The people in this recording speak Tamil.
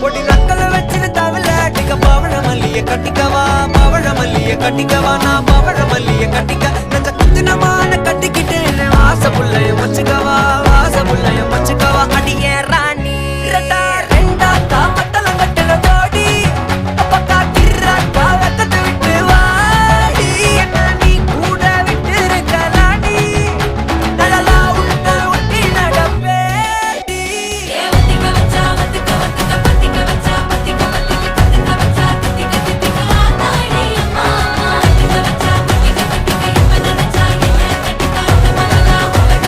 பொடி நக்கல வச்சிரு தவில அடிக்க பவழ மல்லிய கட்டிக்கவா நான் பவழ மல்லிய கட்டிக்க